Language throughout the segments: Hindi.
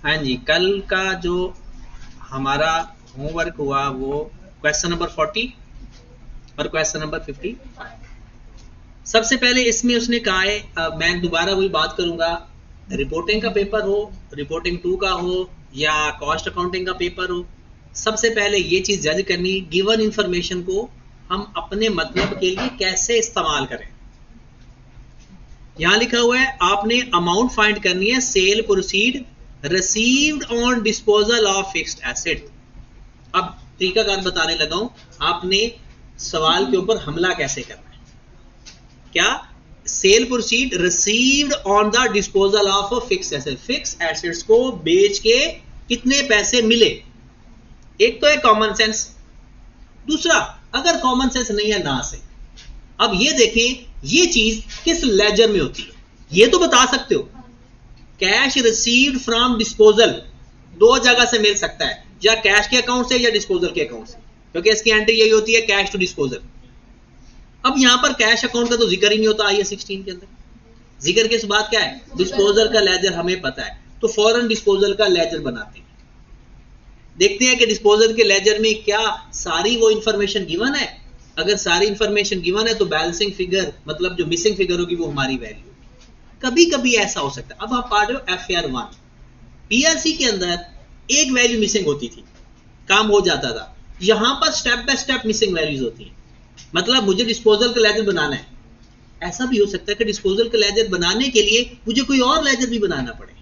हाँ जी, कल का जो हमारा होमवर्क हुआ वो क्वेश्चन नंबर 40 और क्वेश्चन नंबर 50। सबसे पहले इसमें उसने कहा है, मैं दोबारा वही बात करूंगा, रिपोर्टिंग का पेपर हो, रिपोर्टिंग 2 का हो या कॉस्ट अकाउंटिंग का पेपर हो, सबसे पहले ये चीज जज करनी, गिवन इंफॉर्मेशन को हम अपने मतलब के लिए कैसे इस्तेमाल करें। यहां लिखा हुआ है आपने अमाउंट फाइंड करनी है, cell proceed received on disposal of fixed asset. अब तरीकाकार बताने लगा हूं, आपने सवाल के ऊपर हमला कैसे करना है। क्या? Cell proceed received on the disposal of fixed asset, fixed assets को बेच के कितने पैसे मिले। एक तो है कॉमन सेंस, दूसरा अगर कॉमन सेंस नहीं है ना से। अब ये देखें ये चीज किस लेजर में होती है, ये तो बता सकते हो। कैश रिसीव्ड फ्रॉम डिस्पोजल दो जगह से मिल सकता है, या कैश के अकाउंट से या डिस्पोजल के अकाउंट से, क्योंकि इसकी एंट्री यही होती है कैश टू डिस्पोजल। अब यहां पर कैश अकाउंट का तो जिक्र ही नहीं होता IAS 16 के अंदर। जिक्र किस बात क्या है? डिस्पोजल का लेजर हमें पता है, तो फौरन डिस्पोजल का लेजर बनाते हैं। देखते हैं कि डिस्पोजल के लेजर में क्या सारी वो इंफॉर्मेशन गिवन है। अगर सारी इंफॉर्मेशन गिवन है तो बैलेंसिंग फिगर, मतलब जो मिसिंग फिगर होगी वो हमारी वैल्यू होगी। कभी कभी ऐसा हो सकता है। अब आप पढ़ रहे हो FR1 PRC के अंदर एक वैल्यू मिसिंग होती थी, काम हो जाता था। यहां पर step by step missing values होती हैं। मतलब मुझे डिस्पोजल का लेजर बनाना है, ऐसा भी हो सकता है कि डिस्पोजल का लेजर बनाने के लिए मुझे कोई और लेजर भी बनाना पड़े।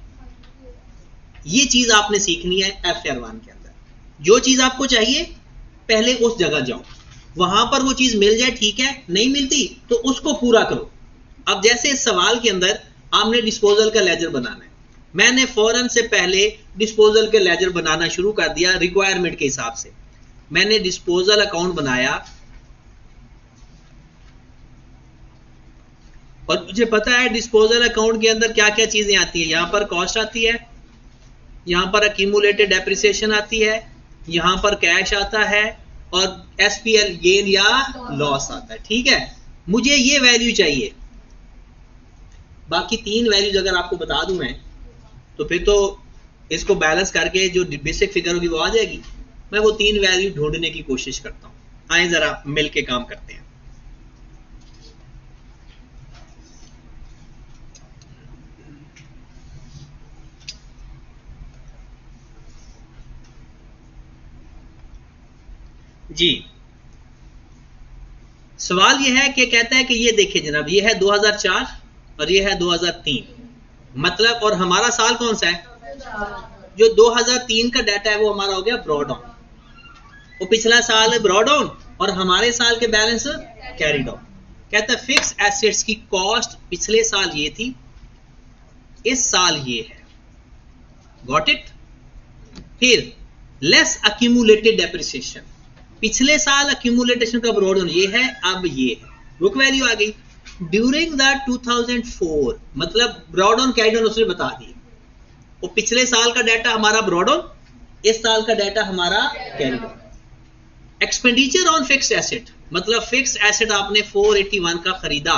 ये चीज आपने सीखनी है FR1 के अंदर। जो चीज आपको चाहिए पहले उस जगह जाओ, वहां पर वो चीज मिल जाए ठीक है, नहीं मिलती तो उसको पूरा करो। अब जैसे इस सवाल के अंदर आपने डिस्पोजल का लेजर बनाना है, मैंने फौरन से पहले डिस्पोजल के लेजर बनाना शुरू कर दिया रिक्वायरमेंट के हिसाब से। मैंने डिस्पोजल अकाउंट बनाया और मुझे पता है डिस्पोजल अकाउंट के अंदर क्या क्या चीजें आती है। यहां पर कॉस्ट आती है, यहां पर एक्यूमुलेटेड डेप्रिसिएशन आती है, यहां पर कैश आता है और SPL गेन या लॉस आता है। ठीक है, मुझे ये वैल्यू चाहिए। बाकी 3 वैल्यूज अगर आपको बता दूं मैं, तो फिर तो इसको बैलेंस करके जो बेसिक फिगर होगी वो आ जाएगी। मैं वो 3 वैल्यू ढूंढने की कोशिश करता हूं। आए जरा मिलके काम करते हैं। जी, सवाल ये है कि कहता है कि ये देखिए जनाब, ये है 2004 और ये है 2003, मतलब और हमारा साल कौन सा है? जो 2003 का डाटा है वो हमारा हो गया ब्रॉड ऑन, वो पिछला साल ब्रॉड ऑन और हमारे साल के बैलेंस कैरिड ऑन। कहता है फिक्स एसेट्स की कॉस्ट पिछले साल ये थी, इस साल ये है। Got it? फिर लेस अक्यूमुलेटेड डेप्रिसिएशन, पिछले साल अक्यूमुलेटेशन का ब्रॉड ऑन ये है, अब ये है, बुक वैल्यू आ गई। ड्यूरिंग द 2004, मतलब ब्रॉड ऑन कैरिड ऑन उसने बता दी। वो पिछले साल का डाटा हमारा ब्रॉड ऑन, इस साल का डाटा हमारा carried on. Expenditure on fixed asset, मतलब फिक्स्ड एसेट आपने 481 का खरीदा,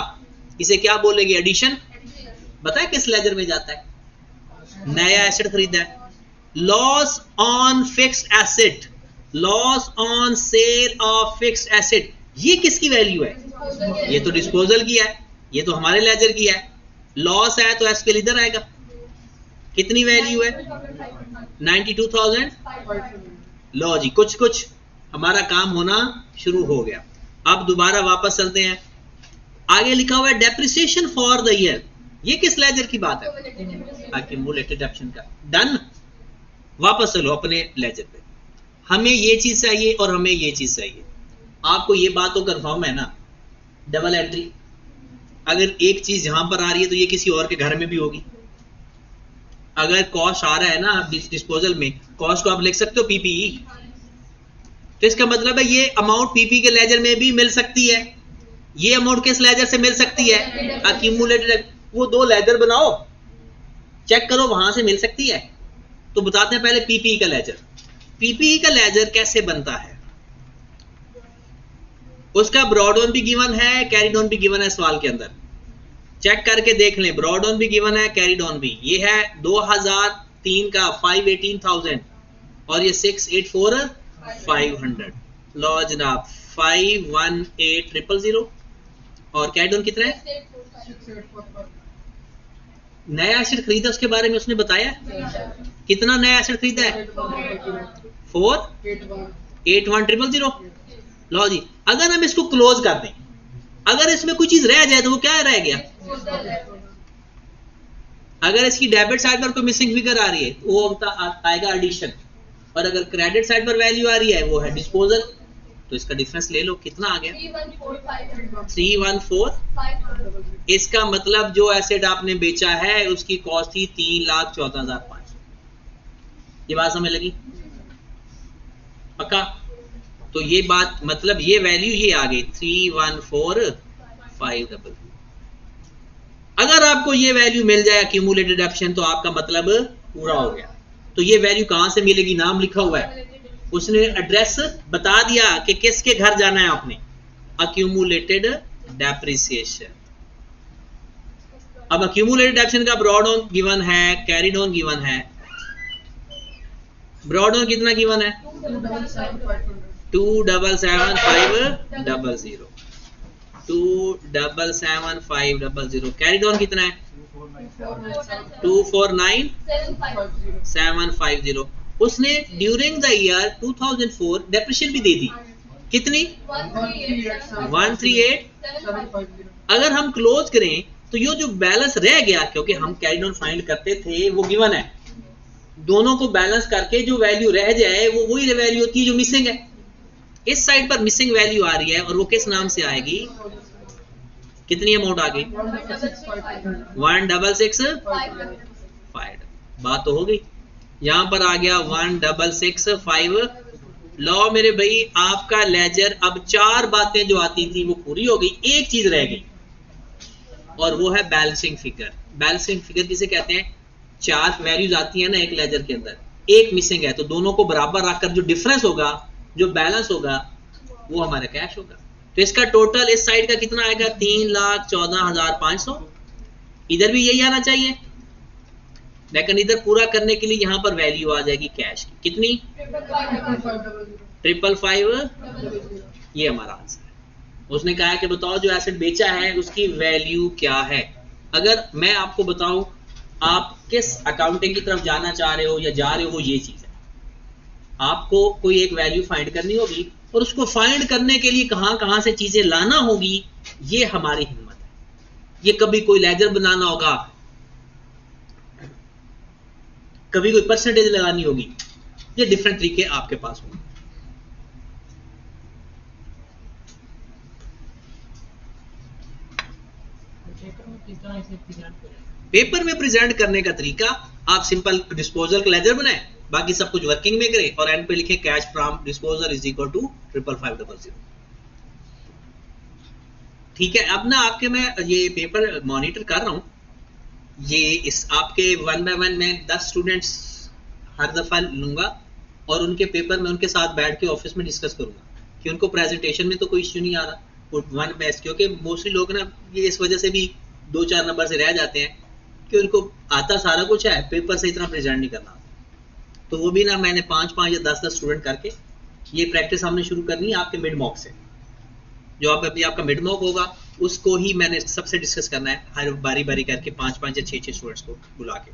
इसे क्या बोलेंगे? एडिशन। बताए किस लेजर में जाता है? नया एसेट खरीदा है। Loss on fixed asset, loss on sale of fixed asset, ये किसकी वैल्यू है? ये तो डिस्पोजल की है, ये तो हमारे लेजर की है। लॉस है तो SPL इधर आएगा। कितनी वैल्यू है? 92,000। लो जी, कुछ कुछ हमारा काम होना शुरू हो गया। अब दोबारा वापस चलते हैं। आगे लिखा हुआ है डेप्रिसिएशन फॉर द ईयर, ये किस लेजर की बात है? एक्यूमुलेटेड डेप्रिसिएशन का। डन, वापस चलो अपने लेजर पे। हमें ये चीज चाहिए और हमें ये चीज चाहिए। आपको ये बात तो कंफर्म है ना, डबल एंट्री। अगर एक चीज यहां पर आ रही है तो ये किसी और के घर में भी होगी। अगर कॉस्ट आ रहा है ना डिस्पोजल में, कॉस्ट को आप लिख सकते हो PPE, तो इसका मतलब है ये अमाउंट PPE के लेजर में भी मिल सकती है। ये अमाउंट किस लेजर से मिल सकती है? एक्यूमुलेटेड। वो 2 लेजर बनाओ, चेक करो वहां से मिल सकती है। तो बताते हैं पहले PPE का लेजर। PPE का लेजर कैसे बनता है? उसका ब्रॉड ऑन भी गिवन है, कैरिड ऑन भी गिवन है सवाल के अंदर। चेक करके देख लें, ब्रॉड ऑन भी गिवन है, कैरिड ऑन भी। ये है 2003 2003 का 518,000 और ये 684,500। लो जनाब 518,000 और कैश डाउन कितना है? नया एसेट खरीदा उसके बारे में उसने बताया कितना नया एसेट खरीदा है? 481,000। लो जी अगर हम इसको क्लोज कर दें, अगर इसमें कोई चीज रह जाए तो वो क्या रह गया? अगर इसकी डेबिट साइड पर कोई मिसिंग फिगर आ रही है वो आएगा एडिशन, और अगर क्रेडिट साइड पर वैल्यू आ रही है वो है डिस्पोजल। तो इसका डिफरेंस ले लो कितना आ गया? 314,500। इसका मतलब जो एसेट आपने बेचा है उसकी कॉस्ट थी 3,14,500। ये बात समझ लगी? पक्का? तो ये बात मतलब ये वैल्यू ये आ गई 314,500। अगर आपको ये वैल्यू मिल जाए एक्यूमुलेटेड ऑप्शन तो आपका मतलब पूरा हो गया। तो ये वैल्यू कहां से मिलेगी? नाम लिखा हुआ है, उसने एड्रेस बता दिया कि किसके घर जाना है आपने। Accumulated depreciation. अब एक्यूमुलेटेड ऑप्शन का ब्रॉड ऑन गिवन है, कैरिड ऑन गिवन है। ब्रॉड ऑन कितना गिवन है? 277,500। 277,500। कैरिड ऑन कितना है? 249,750। उसने ड्यूरिंग द ईयर 2004 डेप्रिसिएशन भी दे दी कितनी? 138,750। अगर हम क्लोज करें तो ये जो बैलेंस रह गया, क्योंकि हम कैरिड ऑन फाइंड करते थे वो गिवन है, दोनों को बैलेंस करके जो वैल्यू रह जाए वो वही वैल्यू होती है जो मिसिंग है। इस साइड पर मिसिंग वैल्यू आ रही है और वो किस नाम से आएगी? कितनी अमाउंट आ गई? 166,500। बात तो हो गई। यहां पर आ गया 166,500। लो मेरे भाई आपका लेजर अब 4 बातें जो आती थी वो पूरी हो गई, एक चीज रह गई और वो है बैलेंसिंग फिगर। बैलेंसिंग फिगर किसे कहते हैं? 4 वैल्यूज आती है ना एक लेजर के अंदर, एक मिसिंग है तो दोनों को बराबर रखकर जो डिफरेंस होगा, जो बैलेंस होगा वो हमारा कैश होगा। तो इसका टोटल इस साइड का कितना आएगा? 3,14,500। इधर भी यही आना चाहिए, लेकिन इधर पूरा करने के लिए यहां पर वैल्यू आ जाएगी कैश की कितनी? 555। ये हमारा आंसर है। उसने कहा है कि बताओ जो एसेट बेचा है उसकी वैल्यू क्या है। अगर मैं आपको बताऊं आप किस अकाउंटिंग की तरफ जाना चाह रहे हो या जा रहे हो, वो ये चीज है। आपको कोई एक वैल्यू फाइंड करनी होगी और उसको फाइंड करने के लिए कहां कहां से चीजें लाना होगी, ये हमारी हिम्मत है। ये कभी कोई लेजर बनाना होगा, कभी कोई परसेंटेज लगानी होगी, ये डिफरेंट तरीके आपके पास होंगे। पेपर में प्रेजेंट करने का तरीका, आप सिंपल डिस्पोजल का लेजर बनाएं, बाकी सब कुछ वर्किंग में करें और एंड पे लिखें cash from disposal is equal to 55500। ठीक है। अब ना आपके मैं ये पेपर मॉनिटर कर रहा हूं, ये इस आपके 1 बाय 1 में 10 स्टूडेंट्स हर दफा लूंगा और उनके पेपर में उनके साथ बैठ के ऑफिस में डिस्कस करूंगा कि उनको प्रेजेंटेशन में तो कोई इश्यू नहीं आ रहा, 1 बेस्ट, क्योंकि मोस्टली लोग ना ये इस वजह से भी 2-4 नंबर से रह जाते हैं कि उनको आता सारा कुछ है, पेपर से इतना प्रेजेंट नहीं करना। तो वो भी ना मैंने 5-5 या 10-10 स्टूडेंट करके ये प्रैक्टिस हमने शुरू करनी है आपके मिड मॉक से। जो आप अभी आपका मिड मॉक होगा उसको ही मैंने सबसे डिस्कस करना है, हर बारी बारी करके 5-5 या 6-6 स्टूडेंट्स को बुला के।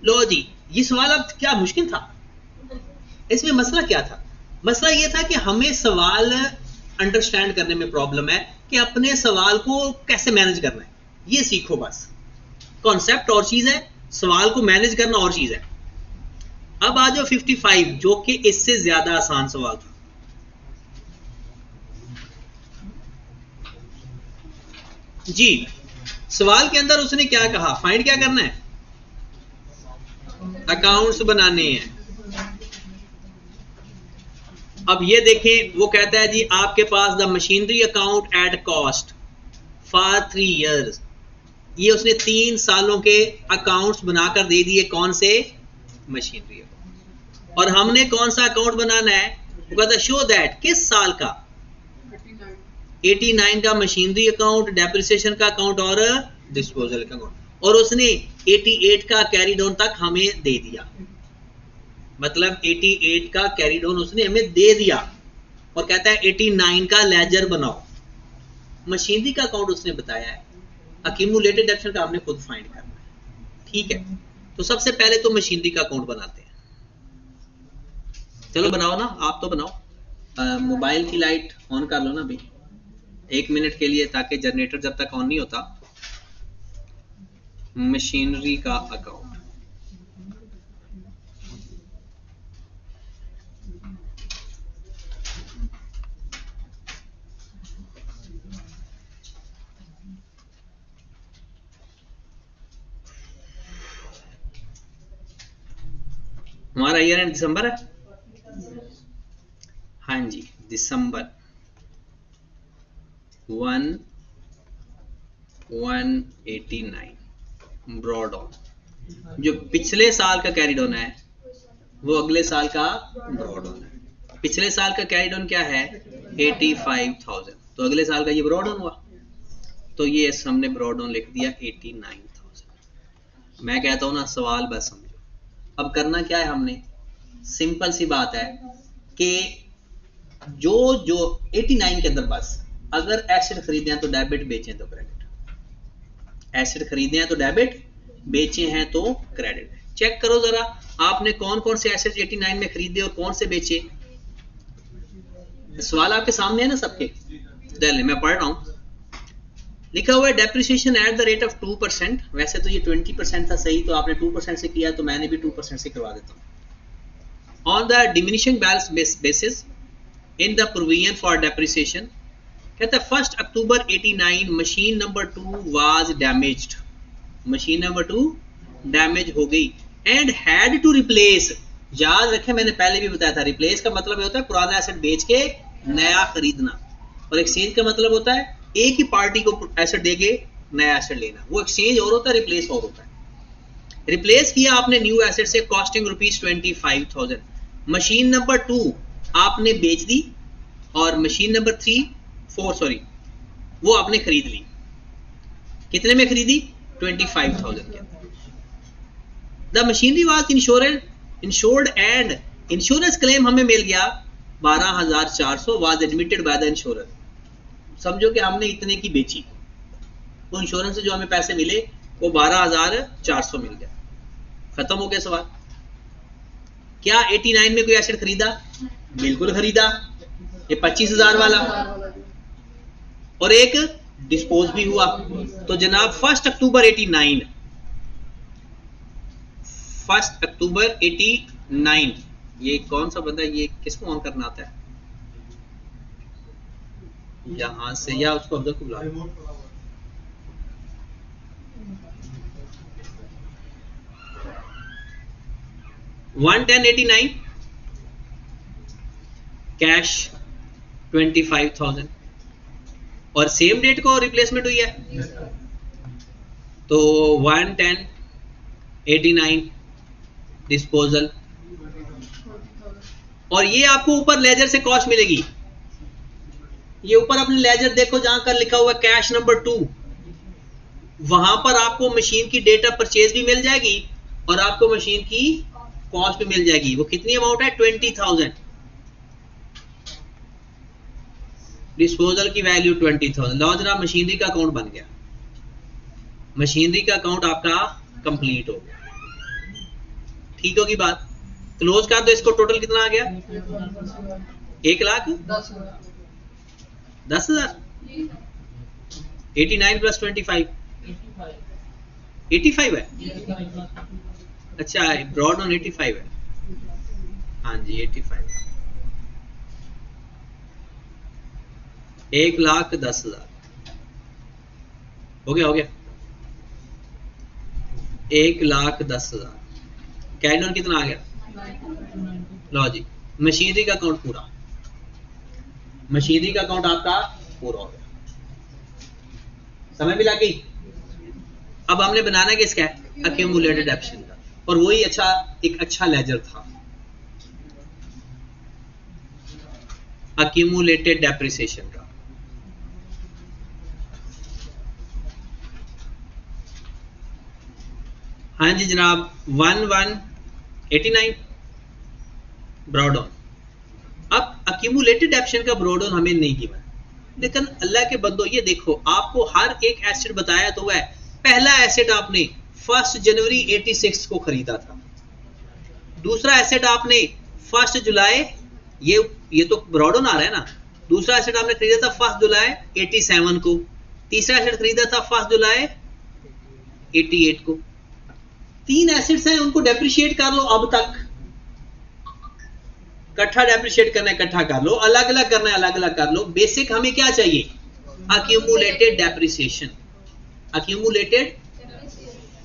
लो जी, ये सवाल अब क्या मुश्किल था? इसमें मसला क्या था? मसला ये था कि हमें सवाल अंडरस्टैंड करने में प्रॉब्लम है कि अपने सवाल को कैसे मैनेज करना है, ये सीखो बस। कॉन्सेप्ट और चीज है, सवाल को मैनेज करना और चीज है। अब आ जाओ 55 जो कि इससे ज्यादा आसान सवाल था। जी, सवाल के अंदर उसने क्या कहा? फाइंड क्या करना है? अकाउंट्स बनाने हैं। अब ये देखें, वो कहता है जी आपके पास the machinery account at cost for 3 years। ये उसने 3 सालों के अकाउंट्स बनाकर दे दिए। कौन से? Machinery account. और हमने कौन सा अकाउंट बनाना है? वो कहता है शो दैट, किस साल का? 89 का मशीनरी अकाउंट, डेप्रिसिएशन का अकाउंट और डिस्पोजल का अकाउंट। और उसने 88 का कैरी डाउन तक हमें दे दिया, मतलब 88 का कैरी डाउन उसने हमें दे दिया और कहता है 89 का लेजर बनाओ। मशीनरी का अकाउंट उसने बताया है, अक्यूमुलेटेड डेप्ट का आपने खुद फाइंड करना है। ठीक है, तो सबसे पहले तो मशीनरी का अकाउंट बनाते हैं। चलो बनाओ ना, आप तो बनाओ। मोबाइल की लाइट ऑन कर लो ना अभी 1 मिनट के लिए, ताकि जनरेटर जब तक ऑन नहीं होता। मशीनरी का अकाउंट, हमारा ईयर एंड दिसंबर है। हाँ जी, दिसंबर 1,189 ब्रॉड ऑन। जो पिछले साल का कैरी डाउन है वो अगले साल का ब्रॉड ऑन है। पिछले साल का कैरी डाउन क्या है 85,000, तो अगले साल का ये ब्रॉड ऑन हुआ, तो ये हमने ब्रॉड ऑन लिख दिया 89,000। मैं कहता हूं ना सवाल बस समझो। अब करना क्या है हमने, सिंपल सी बात है कि जो 89 के अंदर बस अगर एसिड खरीदे हैं तो डेबिट, बेचें तो क्रेडिट। एसिड खरीदे हैं तो डेबिट, बेचे हैं तो क्रेडिट। चेक करो जरा आपने कौन कौन से एसिड 89 में खरीदे और कौन से बेचे। सवाल आपके सामने है ना सबके, मैं पढ़ रहा हूं। लिखा हुआ है depreciation at the rate of 2%। वैसे तो ये 20% था सही, तो आपने 2% से किया, तो मैंने भी 2% से करवा देता हूँ। On the diminishing balance basis in the provision for depreciation, कहता है 1 अक्टूबर 89 machine number 2 was damaged. Machine number 2 damage हो गई एंड हैड टू रिप्लेस। याद रखें मैंने पहले भी बताया था, रिप्लेस का मतलब होता है पुराना एसेट बेच के नया खरीदना, और एक्सचेंज का मतलब होता है एक ही पार्टी को एसेट देके नया एसेट लेना। वो एक्सचेंज और होता है, रिप्लेस और होता है। रिप्लेस किया आपने न्यू एसेट से कॉस्टिंग ₹25,000। मशीन नंबर 2 आपने बेच दी और मशीन नंबर 4 वो आपने खरीद ली। कितने में खरीदी 25,000 के। The machinery was insured and insurance claim हमें मिल गया 12,400 was admitted by the insurer. समझो कि हमने इतने की बेची, वो इंश्योरेंस से जो हमें पैसे मिले वो 12,400 मिल गया। खत्म हो गया सवाल। क्या 89 में कोई एसेट खरीदा? बिल्कुल खरीदा, ये 25,000 वाला, और एक डिस्पोज भी हुआ। तो जनाब 1 अक्टूबर 89, ये कौन सा बंदा, ये किसको ऑन करना आता है? यहां से या उसको अब्दुल को बुला। 1/10/89 कैश 25,000 और सेम डेट को रिप्लेसमेंट हुई है, तो 1/10/89 डिस्पोजल। और ये आपको ऊपर लेजर से कॉस्ट मिलेगी। ये ऊपर अपने लेजर देखो जहां कर लिखा हुआ कैश नंबर 2, वहां पर आपको मशीन की डेट ऑफ परचेज भी मिल जाएगी और आपको मशीन की कॉस्ट भी मिल जाएगी। वो कितनी अमाउंट है 20,000। डिस्पोजल की वैल्यू 20,000। लो जनाब मशीनरी का अकाउंट बन गया। मशीनरी का अकाउंट आपका कंप्लीट हो गया। ठीक होगी बात। क्लोज कर दो इसको। टोटल कितना आ गया 1,10,000। 89 प्लस 25 85 है। अच्छा ब्रॉड ऑन 85 है। हाँ जी 85 1,10,000 हो गया 1,10,000। कैरी डाउन कितना आ गया? लो जी मशीनरी का अकाउंट पूरा, मशीनरी का अकाउंट आपका पूरा हो गया। समय भी लग गई। अब हमने बनाना किसका है? अक्यूमुलेटेड एक्शन का, और वही एक अच्छा लेजर था, अक्यूमुलेटेड डेप्रिसिएशन का। हाँ जी जनाब 1189 ब्रॉड ऑन। अब अक्यूमुलेटेड डेप्रिसिएशन का ब्रॉड ऑन हमें नहीं गिवन, लेकिन अल्लाह के बंदो ये देखो आपको हर एक एसेट बताया तो है। पहला एसेट आपने 1 जनवरी 86 को खरीदा था, दूसरा एसेट आपने 1 जुलाई, ये तो ब्रॉड ऑन आ रहा है ना। दूसरा एसेट आपने खरीदा था 1 जुलाई 87 को, तीसरा एसेट खरीदा था 1 जुलाई 88 को। 3 एसेट्स हैं, उनको डेप्रिशिएट कर लो। अब तक इकट्ठा डेप्रिशिएट करना है इकट्ठा कर लो, अलग अलग करना है अलग अलग कर लो। बेसिक हमें क्या चाहिए? Accumulated depreciation. अक्यूमुलेटेड,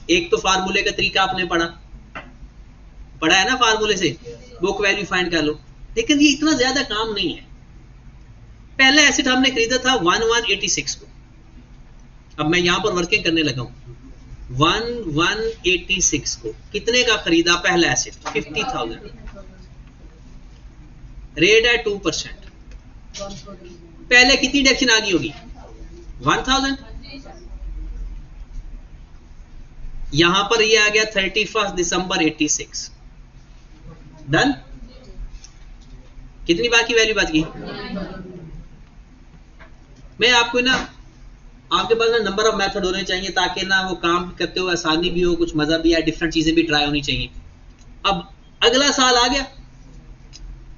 एक तो फार्मूले का तरीका आपने पढ़ा है ना, फार्मूले से बुक वैल्यू फाइंड कर लो। लेकिन ये इतना ज्यादा काम नहीं है। पहला एसेट हमने खरीदा था 1186 को। अब मैं यहां पर वर्किंग करने लगा हूं। 1186 को कितने का खरीदा? पहला एसेट 50,000, रेट है 2%। पहले कितनी डेप्रिसिएशन आ गई होगी? 1000। यहां पर ये आ गया 31 दिसंबर 86। डन। कितनी बाकी वैल्यू बच गई? मैं आपको ना, आपके पास ना नंबर ऑफ मेथड होने चाहिए ताकि ना वो काम करते हुए आसानी भी हो, कुछ मजा भी आए, डिफरेंट चीजें भी ट्राई होनी चाहिए। अब अगला साल आ गया,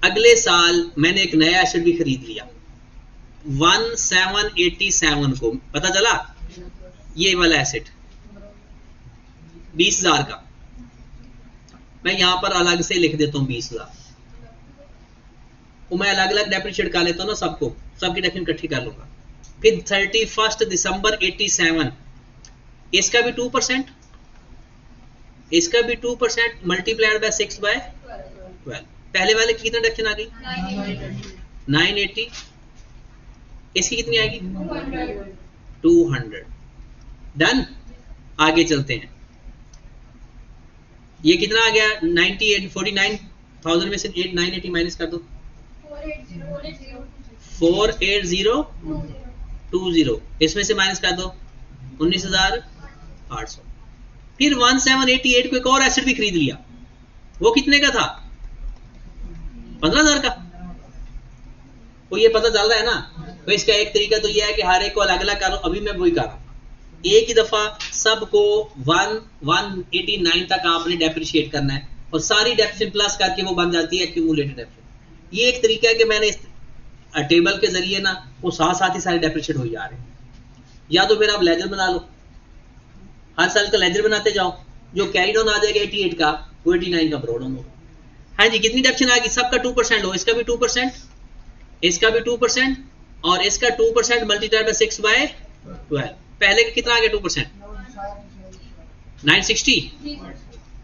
अगले साल मैंने एक नया एसेट भी खरीद लिया 1787 को। पता चला ये वाला एसेट 20,000 का। मैं यहां पर अलग से लिख देता हूं 20,000। मैं अलग अलग डेप्रिशिएट कर लेता हूं ना, सबको, सबकी डेप्रिसिएशन इकट्ठी कर लूंगा। फिर 31 दिसंबर 87, इसका भी 2%, इसका भी 2% मल्टीप्लाइड बाय 6/12। पहले वाले की कितना डेप्रिसिएशन आ गई? 980। इसकी कितनी आएगी? 200। डन। आगे चलते हैं। ये कितना आ गया? 98, 49,000 में से 980 माइनस कर दो, 48020। इसमें से माइनस कर दो 19,800। फिर 1788 को एक और एसेट भी खरीद लिया। वो कितने का था? 15,000 का। वो ये पता चल रहा है ना। तो इसका एक तरीका तो ये है कि हर एक को अलग अलग करो। अभी मैं वही कर रहा हूं, एक ही दफा सबको 189 तक आपने डेप्रिशिएट करना है और सारी डेप्रिसिएशन प्लस करके वो बन जाती है एक्यूमुलेटेड डेप्रिसिएशन। ये एक तरीका है कि मैंने इस टेबल के जरिए ना वो साथ साथ ही सारे डेप्रिशिएट हो जा रहे हैं। या तो फिर आप लेजर बना लो, हर साल का लेजर बनाते जाओ, जो कैरी डाउन आ जाएगा 88 का वो 89 का ब्रॉड डाउन होगा। हाँ जी, कितनी डेप्रिसिएशन आ गई? सबका 2% लो, इसका भी 2%, इसका भी 2% और इसका 2% मल्टीप्लाइड बाय 6/12। पहले का कितना आ गया? 2%, 960।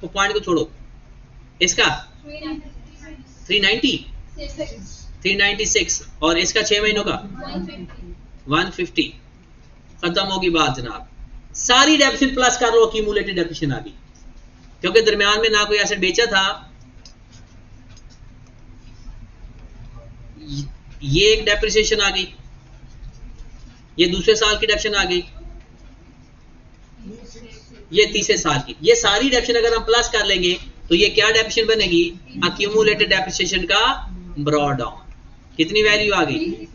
तो पॉइंट को छोड़ो, इसका 396 और इसका 6 महीनों का 150। खत्म होगी बात जनाब। सारी डेप्रिसिएशन प्लस कर लो, अक्यूमुलेटेड डेप्रिसिएशन आ गई। क्योंकि दरमियान में ना कोई एसेट बेचा था। ये एक डेप्रिसिएशन आ गई, ये दूसरे साल की डेप्रिसिएशन आ गई, ये तीसरे साल की। ये सारी डेप्रिसिएशन अगर हम प्लस कर लेंगे तो ये क्या डेप्रिसिएशन बनेगी? अक्यूमुलेटेड डेप्रिसिएशन का ब्रॉड डाउन। कितनी वैल्यू आ गई?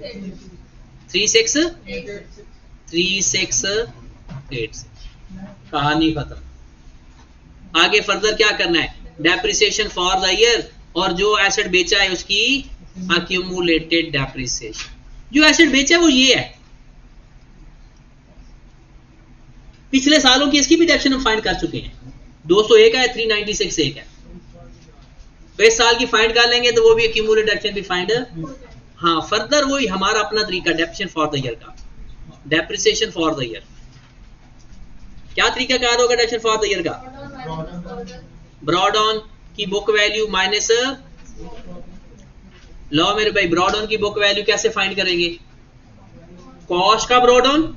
3686। कहानी खत्म। आगे फर्दर क्या करना है? डेप्रिसिएशन फॉर द ईयर और जो एसेट बेचा है उसकी अक्यूमुलेटेड डेप्रिसिएशन। जो एसेट बेचा है वो ये है। पिछले सालों की इसकी भी डेप्रिसिएशन हम फाइंड कर चुके हैं। 201 है, 396 एक है। तो इस साल की फाइंड कर लेंगे तो वो भी अक्यूमुलेटेड डेप्रिसिएशन भी फाइंड। हाँ, फर्दर वही हमारा अपना तरीका डेप्रिसिएशन फॉर द ईयर का। डेप्रिसिएशन फॉर द ईयर क्या तरीका कार होगा? डेप्रिसिएशन फॉर द ईयर का ब्रॉड ऑन की बुक वैल्यू माइनस लो मेरे भाई। ब्रॉड ऑन की बुक वैल्यू कैसे फाइंड करेंगे? कॉस्ट का brought on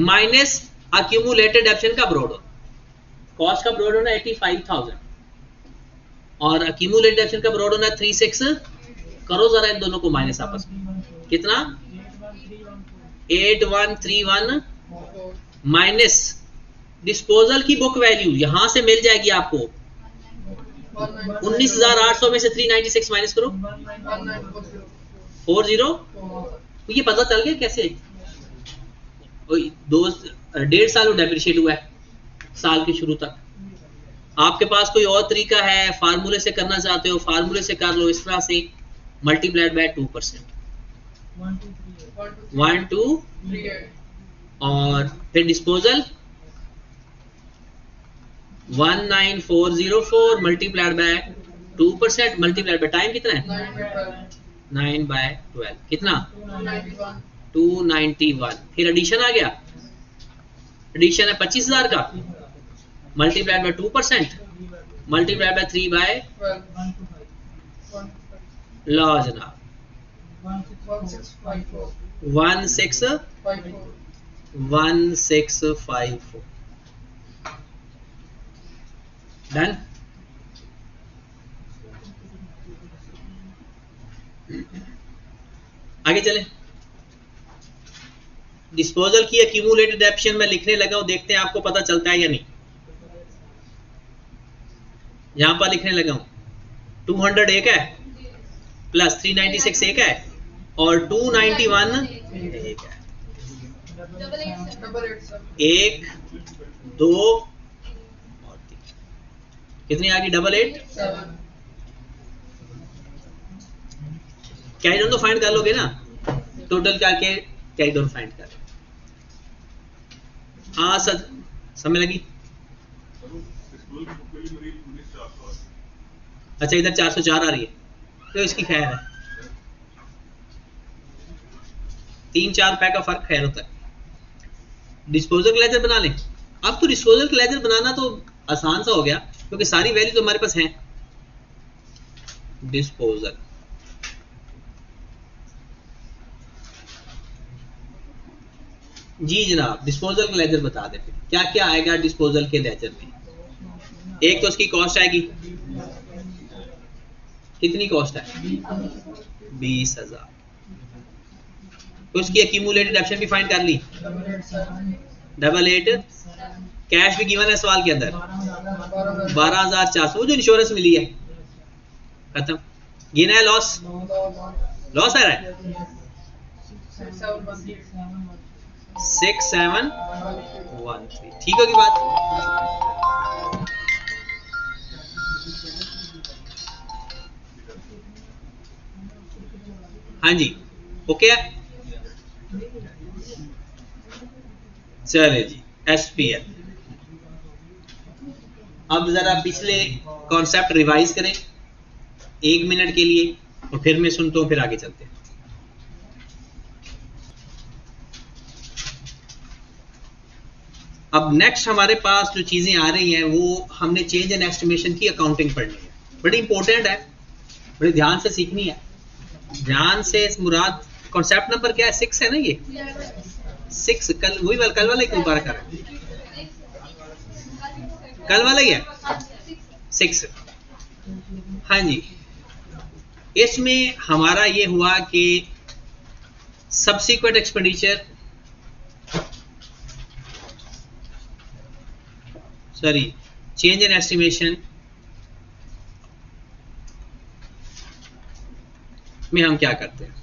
minus accumulated depreciation का ब्रॉड ऑन। कॉस्ट का ब्रॉड ऑन है 85,000 और अक्यूमुलेटेड डेप्रिसिएशन का ब्रॉड ऑन है 36। करो जरा इन दोनों को माइनस आपस में, कितना? 8131 माइनस डिस्पोजल की बुक वैल्यू यहां से मिल जाएगी आपको 19,800 में से 396 माइनस करो 40। तो ये पता चल गया कैसे 1.5 साल डेप्रिशिएट हुआ है साल के शुरू तक। आपके पास कोई और तरीका है, फार्मूले से करना चाहते हो फार्मूले से कर लो, इस तरह से मल्टीप्लाइड बाय 2%, 1 2 और फिर disposal 19404 multiplied by 2% multiplied by time कितना है 9/12 कितना 291। फिर एडिशन आ गया, एडिशन है 25,000 का मल्टीप्लाइड बाय 2% मल्टीप्लाइड बाय 3/12 लो जनाब 1654 डन। आगे चले, डिस्पोजल की एक्यूमुलेटेड डेप्शन में लिखने लगा हूं, देखते हैं आपको पता चलता है या नहीं। यहां पर लिखने लगा हूं 200 एक है प्लस 396 एक है और 291 एक है, 1 2 और 3 कितनी आ गई 88। कैरी डाउन तो फाइंड कर लोगे ना, टोटल करके कैरी डाउन फाइंड कर। हाँ सर समय लगी। अच्छा इधर 404 आ रही है तो इसकी खैर है, 3-4 रुपए का फर्क खैर होता है। डिस्पोजल का लेजर बना लें। अब तो डिस्पोजल का लेजर बनाना तो आसान सा हो गया क्योंकि सारी वैल्यू तो हमारे पास हैं। डिस्पोजल जी जनाब, डिस्पोजल का लेजर बता दें फिर क्या क्या आएगा डिस्पोजल के लेजर में। एक तो उसकी कॉस्ट आएगी, कितनी कॉस्ट है 20,000। तो उसकी एक्यूमुलेटेड डेप्शन भी फाइंड कर ली 88। कैश भी गिवन है सवाल के अंदर 12,400 जो इंश्योरेंस मिली है खत्म। गिना है लॉस, लॉस आ रहा है 6713 ठीक होगी बात। हाँ जी ओके है चले जी SPL। अब जरा पिछले कॉन्सेप्ट रिवाइज करें 1 मिनट के लिए और फिर मैं सुनता हूं, फिर आगे चलते हैं। अब नेक्स्ट हमारे पास जो चीजें आ रही हैं वो हमने चेंज एंड एस्टिमेशन की अकाउंटिंग पढ़नी है, बड़ी इंपॉर्टेंट है, बड़े ध्यान से सीखनी है। ध्यान से मुराद कॉन्सेप्ट नंबर क्या है 6 है ना, ये 6 कल वही वाला कल वाला ही दोबारा कर कल वाला ही है 6। हाँ जी, इसमें हमारा ये हुआ कि subsequent expenditure sorry change in estimation में हम क्या करते हैं,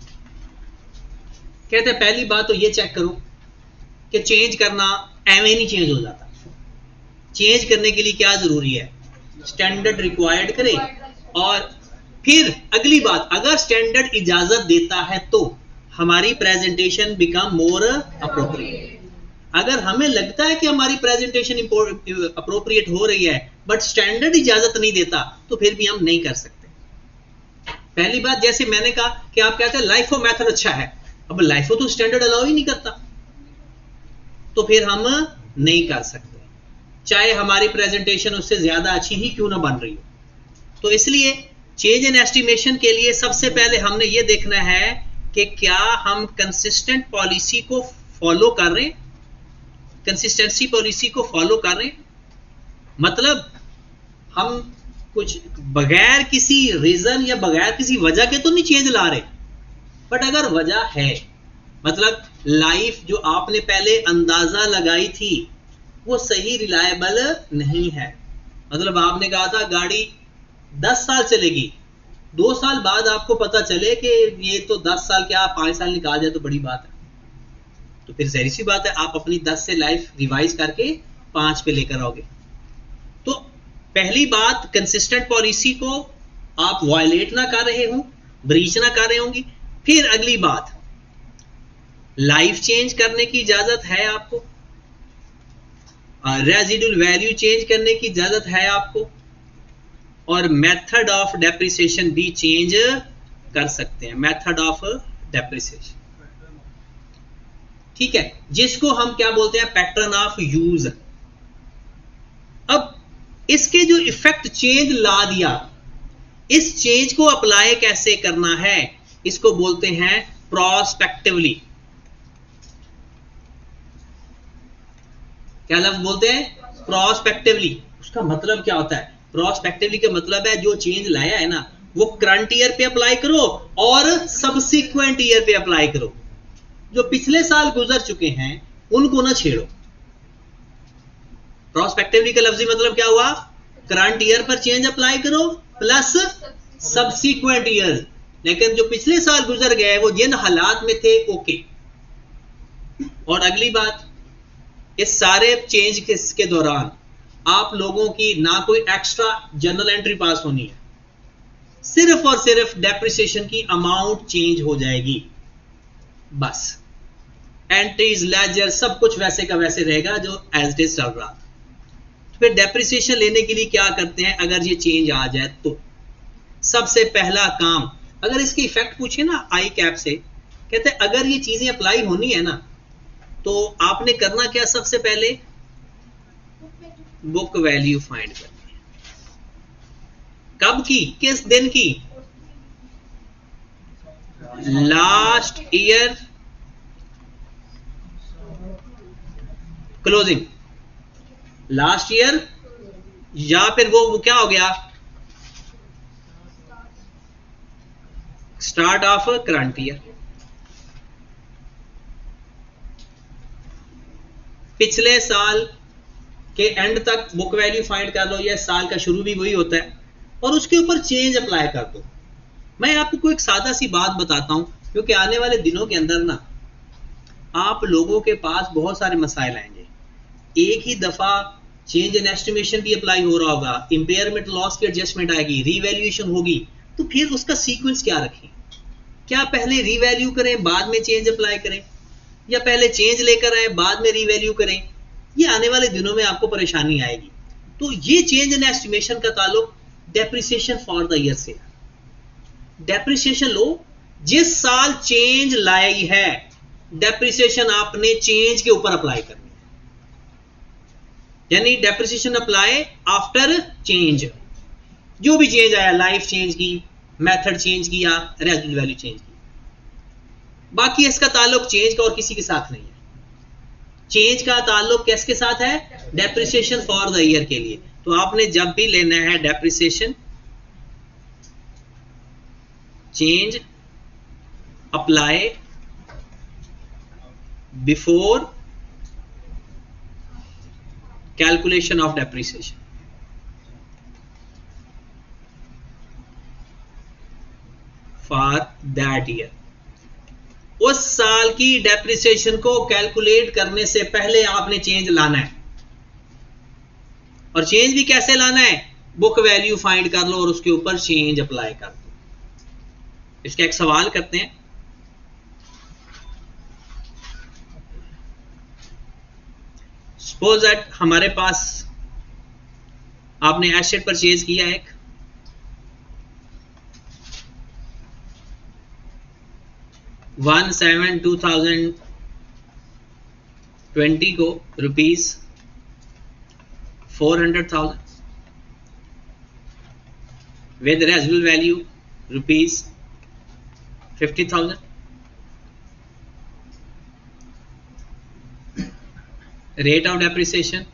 कहते हैं पहली बात तो ये चेक करो कि चेंज करना एवं नहीं चेंज हो जाता। चेंज करने के लिए क्या जरूरी है, स्टैंडर्ड रिक्वायर्ड करे, और फिर अगली बात अगर स्टैंडर्ड इजाजत देता है तो हमारी प्रेजेंटेशन बिकम मोर अप्रोप्रिएट। अगर हमें लगता है कि हमारी प्रेजेंटेशन अप्रोप्रिएट हो रही है बट स्टैंडर्ड इजाजत नहीं देता तो फिर भी हम नहीं कर सकते। पहली बात जैसे मैंने कहा कि आप कहते हैं लाइफो मेथड अच्छा है, अब लाइफो तो स्टैंडर्ड अलाउ ही नहीं करता तो फिर हम नहीं कर सकते, चाहे हमारी प्रेजेंटेशन उससे ज्यादा अच्छी ही क्यों ना बन रही हो। तो इसलिए चेंज इन एस्टिमेशन के लिए सबसे पहले हमने ये देखना है कि क्या हम कंसिस्टेंट पॉलिसी को फॉलो कर रहे हैं, कंसिस्टेंसी पॉलिसी को फॉलो कर रहे हैं। मतलब हम कुछ बगैर किसी रीजन या बगैर किसी वजह के तो नहीं चेंज ला रहे, बट अगर वजह है, मतलब लाइफ जो आपने पहले अंदाजा लगाई थी वो सही रिलायबल नहीं है। मतलब आपने कहा था गाड़ी 10 साल चलेगी, 2 साल बाद आपको पता चले कि ये तो 10 साल क्या 5 साल निकाल जाए तो बड़ी बात है, तो फिर जहरी सी बात है आप अपनी 10 से लाइफ रिवाइज करके 5 पे लेकर आओगे। तो पहली बात, कंसिस्टेंट पॉलिसी को आप वायलेट ना कर रहे हो, ब्रीच ना कर रहे होंगी। फिर अगली बात, लाइफ चेंज करने की इजाजत है आपको, रेजिडुअल वैल्यू चेंज करने की इजाजत है आपको, और मेथड ऑफ डेप्रिसिएशन भी चेंज कर सकते हैं, मेथड ऑफ डेप्रिसिएशन, ठीक है, जिसको हम क्या बोलते हैं, पैटर्न ऑफ यूज। अब इसके जो इफेक्ट चेंज ला दिया, इस चेंज को अप्लाई कैसे करना है, इसको बोलते हैं प्रोस्पेक्टिवली। क्या लफ्ज बोलते हैं, प्रोस्पेक्टिवली। उसका मतलब क्या होता है, प्रोस्पेक्टिवली का मतलब है जो चेंज लाया है ना वो करंट ईयर पे अप्लाई करो और सब्सिक्वेंट ईयर पे अप्लाई करो। जो पिछले साल गुजर चुके हैं उनको ना छेड़ो। प्रोस्पेक्टिवली का लफ्जी मतलब क्या हुआ, करंट ईयर पर चेंज अप्लाई करो प्लस सब्सिक्वेंट ईयर, लेकिन जो पिछले साल गुजर गए वो जिन हालात में थे ओके। और अगली बात, इस सारे चेंज के दौरान आप लोगों की ना कोई एक्स्ट्रा जर्नल एंट्री पास होनी है, सिर्फ और सिर्फ डेप्रिसिएशन की अमाउंट चेंज हो जाएगी बस। एंट्रीज, लेजर, सब कुछ वैसे का वैसे रहेगा जो एज इट इज चल रहा था। तो फिर डेप्रिसिएशन लेने के लिए क्या करते हैं, अगर ये चेंज आ जाए तो सबसे पहला काम, अगर इसके इफेक्ट पूछे ना आई कैप से, कहते हैं अगर ये चीजें अप्लाई होनी है ना तो आपने करना क्या, सबसे पहले बुक वैल्यू फाइंड करनी है। कब की, किस दिन की, last year closing, last year, या फिर वो क्या हो गया, स्टार्ट ऑफ करंट ईयर। पिछले साल के एंड तक बुक वैल्यू फाइंड कर लो, या साल का शुरू भी वही होता है, और उसके ऊपर चेंज अप्लाई कर दो। मैं आपको एक सादा सी बात बताता हूं, क्योंकि आने वाले दिनों के अंदर ना आप लोगों के पास बहुत सारे मसाइल आएंगे। एक ही दफा चेंज इन एस्टिमेशन भी अप्लाई हो रहा होगा, इंपेयरमेंट लॉस की एडजस्टमेंट आएगी, रीवैल्यूएशन होगी, तो फिर उसका सीक्वेंस क्या रखें, क्या पहले रीवैल्यू करें बाद में चेंज अप्लाई करें, या पहले चेंज लेकर आए बाद में रीवैल्यू करें, ये आने वाले दिनों में आपको परेशानी आएगी। तो ये चेंज इन एस्टिमेशन का ताल्लुक डेप्रिसिएशन फॉर द ईयर से। डेप्रिसिएशन लो, जिस साल चेंज लाई है डेप्रिसिएशन आपने चेंज के ऊपर अप्लाई करनी है, यानी डेप्रिसिएशन अप्लाई आफ्टर चेंज। जो भी चेंज आया, लाइफ चेंज की, मेथड चेंज किया, रेजिडुअल वैल्यू चेंज की, बाकी इसका ताल्लुक चेंज का और किसी के साथ नहीं है। चेंज का ताल्लुक किसके साथ है, डेप्रिसिएशन फॉर द ईयर के लिए। तो आपने जब भी लेना है depreciation change apply before calculation of depreciation. For that year, उस साल की डेप्रिसिएशन को कैलकुलेट करने से पहले आपने चेंज लाना है। और चेंज भी कैसे लाना है, बुक वैल्यू फाइंड कर लो और उसके ऊपर चेंज अप्लाई कर दो। इसका एक सवाल करते हैं, सपोज दैट हमारे पास आपने एसेट परचेज किया एक, $1,7,2020 को ₹400,000 with residual value ₹50,000। rate of depreciation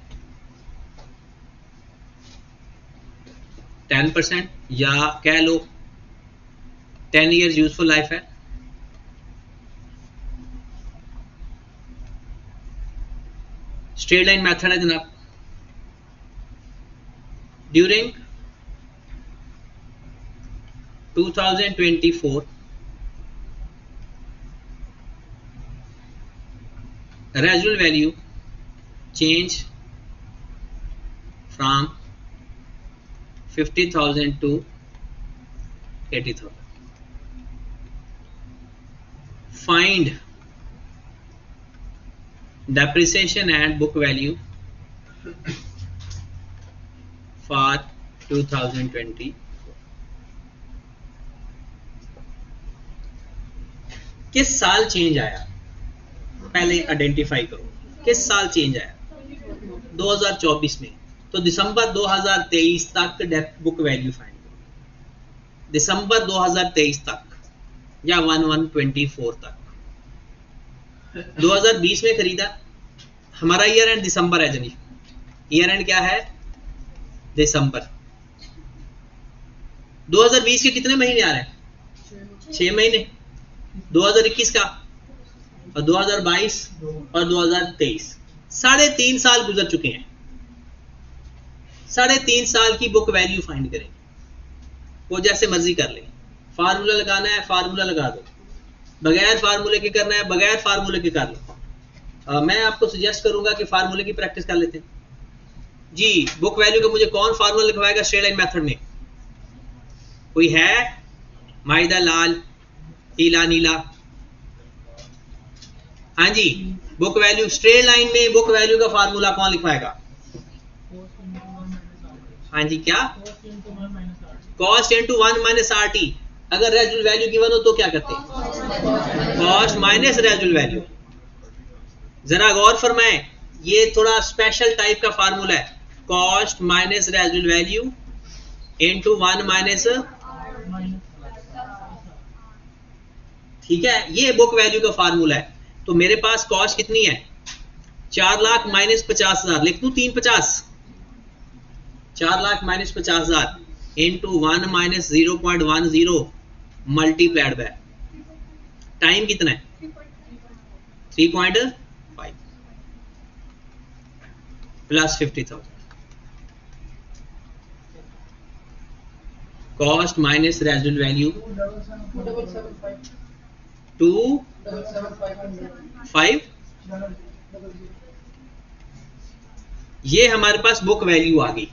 10%, या कह लो 10 years यूजफुल लाइफ है। स्ट्रेट लाइन मेथड है जनाब। During 2024 residual value change from 50,000 to 80,000. Find depreciation and book value for 2020. किस साल चेंज आया, पहले आइडेंटिफाई करो किस साल चेंज आया। 2024 में, तो दिसंबर 2023 तक बुक वैल्यू फाइंड करो, दिसंबर 2023 तक या 11/24 तक। 2020 में खरीदा, हमारा ईयर एंड दिसंबर है जनी, ईयर एंड क्या है दिसंबर। 2020 के कितने महीने आ रहे हैं? 6 महीने। 2021 का और 2022 और 2023, 3.5 साल गुजर चुके हैं। 3.5 साल की बुक वैल्यू फाइंड करेंगे, वो जैसे मर्जी कर ले। फार्मूला लगाना है फार्मूला लगा दो, बगैर फार्मूले के करना है बगैर फार्मूले के कर लो। मैं आपको सजेस्ट करूंगा कि फार्मूले की प्रैक्टिस कर लेते हैं जी। बुक वैल्यू का मुझे कौन फार्मूला लिखवाएगा स्ट्रेट लाइन मेथड में? कोई है? माइदा लाल, ईला नीला। हाँ जी, बुक वैल्यू स्ट्रेट लाइन में बुक वैल्यू का फार्मूला कौन लिखवाएगा? हाँ जी, क्या? Cost into 1 minus R T. अगर रेजिडुअल वैल्यू गिवन हो तो क्या करते हैं? Cost minus residual value. जरा गौर फरमाएं, ये थोड़ा स्पेशल टाइप का फार्मूला है। Cost minus residual value into 1 minus, ठीक है, ये बुक वैल्यू का फार्मूला है। तो मेरे पास कॉस्ट कितनी है? 4 लाख माइनस 50,000, लिख दूं 350। 4 lakh minus 50,000 into 1 minus 0.10 multiplied by time कितना है? 3.5 plus 50,000। Cost minus residual value 2,775। ये हमारे पास बुक वैल्यू आ गई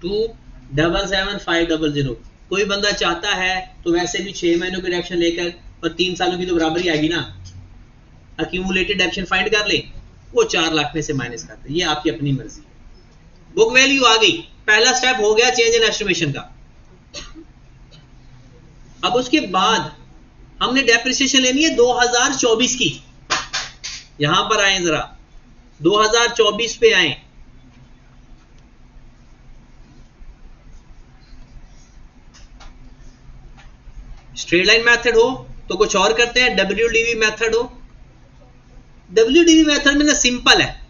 2,77500। कोई बंदा चाहता है तो वैसे भी 6 महीनों की डेप्शन लेकर और 3 सालों की तो बराबरी आएगी ना, अक्यूमुलेटेड डेप्शन फाइंड कर ले, वो 4 लाख में से माइनस कर दे। ये आपकी अपनी मर्जी है। बुक वैल्यू आ गई, पहला स्टेप हो गया चेंज इन एस्टिमेशन का। अब उसके बाद हमने डेप्रिसिएशन लेनी है 2024 की। यहां पर आए जरा, 2024 पे आए। स्ट्रेट लाइन मेथड हो तो कुछ और करते हैं, WDV मेथड हो। WDV मेथड में ना सिंपल है,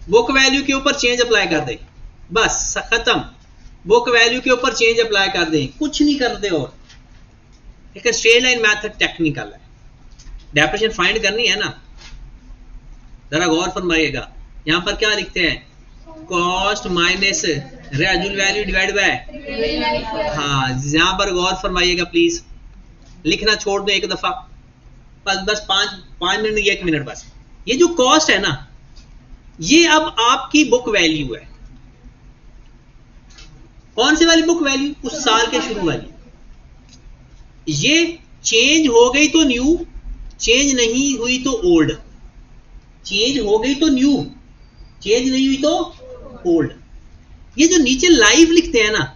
बुक वैल्यू के ऊपर चेंज अप्लाई कर दे, बस खत्म। बुक वैल्यू के ऊपर चेंज अप्लाई कर दें, कुछ नहीं करते। और एक स्ट्रेट लाइन मेथड टेक्निकल है, डेप्रिसिएशन फाइंड करनी है ना। जरा गौर फरमाइएगा, यहां पर क्या लिखते हैं? Cost minus residual value divide by, हाँ, यहां पर गौर फरमाइएगा प्लीज। लिखना छोड़ दो एक दफा, बस 5 मिनट 1 मिनट बस। ये जो कॉस्ट है ना, ये अब आपकी बुक वैल्यू है। कौन सी वाली बुक वैल्यू? उस साल के शुरू वाली। ये चेंज हो गई तो न्यू, चेंज नहीं हुई तो ओल्ड। चेंज हो गई तो न्यू, चेंज नहीं हुई तो ओल्ड। ये जो नीचे लाइव लिखते हैं ना,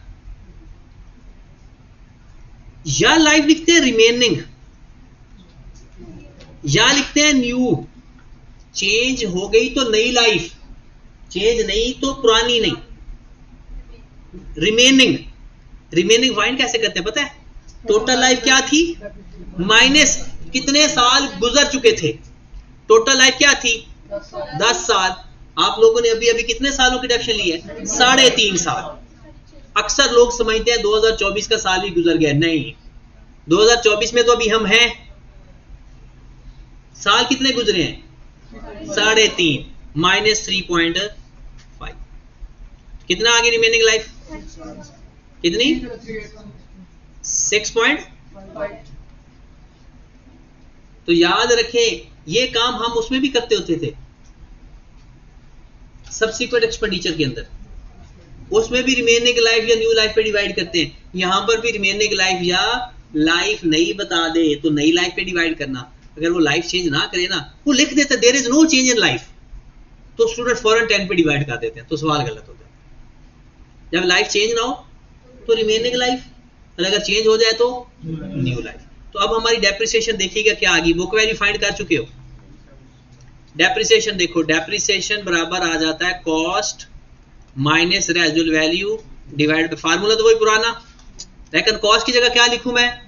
या लाइव लिखते हैं रिमेनिंग, या लिखते हैं न्यू। चेंज हो गई तो नई लाइफ, चेंज नहीं तो पुरानी नहीं। रिमेनिंग, रिमेनिंग फाइंड कैसे करते हैं पता है? टोटल लाइफ क्या थी माइनस कितने साल गुजर चुके थे। टोटल लाइफ क्या थी? 10 साल। आप लोगों ने अभी अभी कितने सालों की डेप्शन ली है? 3.5 साल। अक्सर लोग समझते हैं 2024 का साल भी गुजर गया। नहीं, 2024 में तो अभी हम हैं। साल कितने गुजरे हैं? 3.5 माइनस 3.5 कितना आगे रिमेनिंग लाइफ कितनी 6.5। तो याद रखें ये काम हम उसमें भी करते होते थे सब्सिक्वेंट एक्सपेंडिचर के अंदर, उसमें भी रिमेनिंग लाइफ या न्यू लाइफ पे डिवाइड करते हैं। यहां पर भी रिमेनिंग लाइफ या लाइफ नहीं बता दे तो नई लाइफ पे डिवाइड करना। अगर वो लाइफ चेंज ना करे ना, वो लिख देता there is no change in life, तो स्टूडेंट फौरन 10 पे डिवाइड कर देते हैं, तो सवाल गलत होता है। जब लाइफ चेंज ना हो तो रिमेनिंग लाइफ, और अगर चेंज हो जाए तो न्यू लाइफ। तो अब हमारी डेप्रिसिएशन देखिएगा क्या आ गई, बुक वैल्यू फाइंड कर चुके हो। डेप्रिसिएशन देखो, डेप्रिसिएशन बराबर आ जाता है cost minus residual value divide by, formula तो वही पुराना, लेकिन कॉस्ट की जगह क्या लिखूं मैं,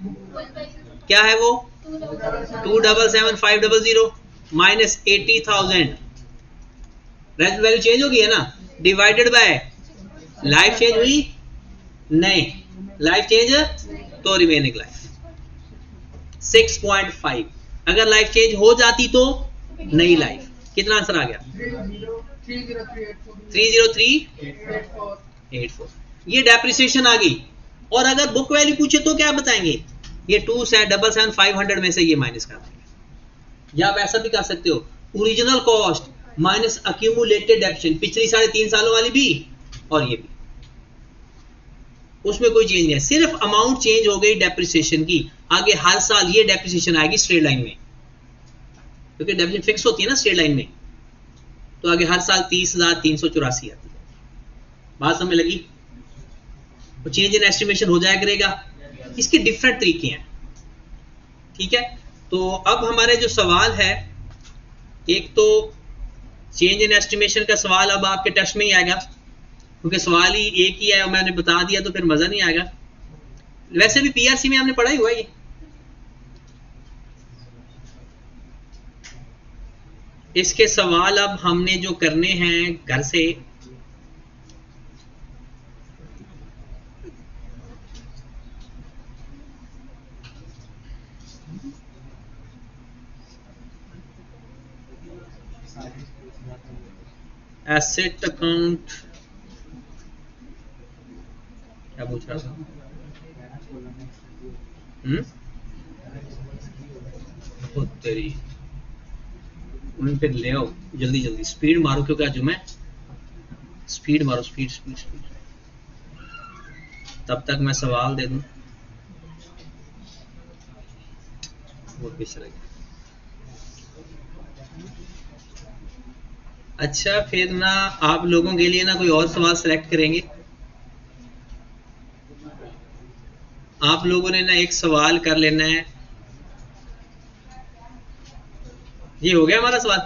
क्या है वो 277,500 माइनस 80,000, रेजिडुअल वैल्यू चेंज हो गई है ना, डिवाइडेड बाय लाइफ चेंज हुई नहीं, लाइफ चेंज तो रिमेनिंग लाइफ 6.5। अगर लाइफ चेंज हो जाती तो नई लाइफ। कितना आंसर आ गया 30384। ये डेप्रिसिएशन आ गई। और अगर बुक वैल्यू पूछे तो क्या बताएंगे, ये 277,500 में से ये माइनस कर देंगे। या आप ऐसा भी कर सकते हो, original cost minus accumulated depreciation, पिछली 3.5 सालों वाली भी और ये भी, उसमें कोई चेंज नहीं है, सिर्फ अमाउंट चेंज हो गई डेप्रिसिएशन की। आगे हर साल ये डेप्रिसिएशन आएगी स्ट्रेट लाइन में, क्योंकि डेप्रिसिएशन फिक्स होती है ना स्ट्रेट लाइन में, तो आगे हर साल 30,384 आती है। बात समझ लगी? तो चेंज इन एस्टिमेशन हो जाया करेगा। इसके डिफरेंट तरीके हैं, ठीक है। तो अब हमारे जो सवाल है, एक तो चेंज इन एस्टिमेशन का सवाल अब आपके टेस्ट में ही आएगा, क्योंकि सवाल ही एक ही है और मैंने बता दिया तो फिर मजा नहीं आएगा। वैसे भी पीआरसी में हमने पढ़ा ही हुआ है ये। इसके सवाल अब हमने जो करने हैं घर से, एसेट अकाउंट क्या पूछ रहा था, तेरी उन फिर ले आओ जल्दी जल्दी, स्पीड मारो, क्योंकि आज मैं स्पीड मारो, स्पीड स्पीड स्पीड, तब तक मैं सवाल दे दूं। वो पीछे लगे। अच्छा फिर ना आप लोगों के लिए ना कोई और सवाल सेलेक्ट करेंगे। आप लोगों ने ना एक सवाल कर लेना है, ये हो गया हमारा सवाल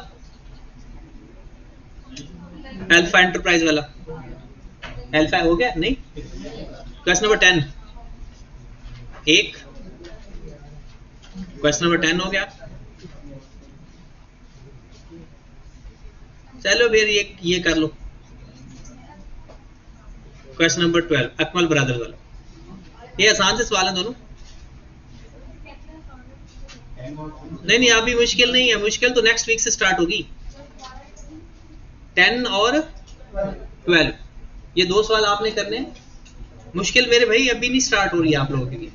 अल्फा एंटरप्राइज वाला, अल्फा हो गया नहीं? क्वेश्चन नंबर 10 एक, क्वेश्चन नंबर 10 हो गया। चलो फिर ये कर लो, क्वेश्चन नंबर 12 अकमल ब्रदर्स वाला। ये आसान से सवाल है दोनों, नहीं अभी मुश्किल नहीं है, मुश्किल तो नेक्स्ट वीक से स्टार्ट होगी। 10 और 12 ये दो सवाल आपने करने हैं। मुश्किल मेरे भाई अभी नहीं स्टार्ट हो रही है आप लोगों के लिए।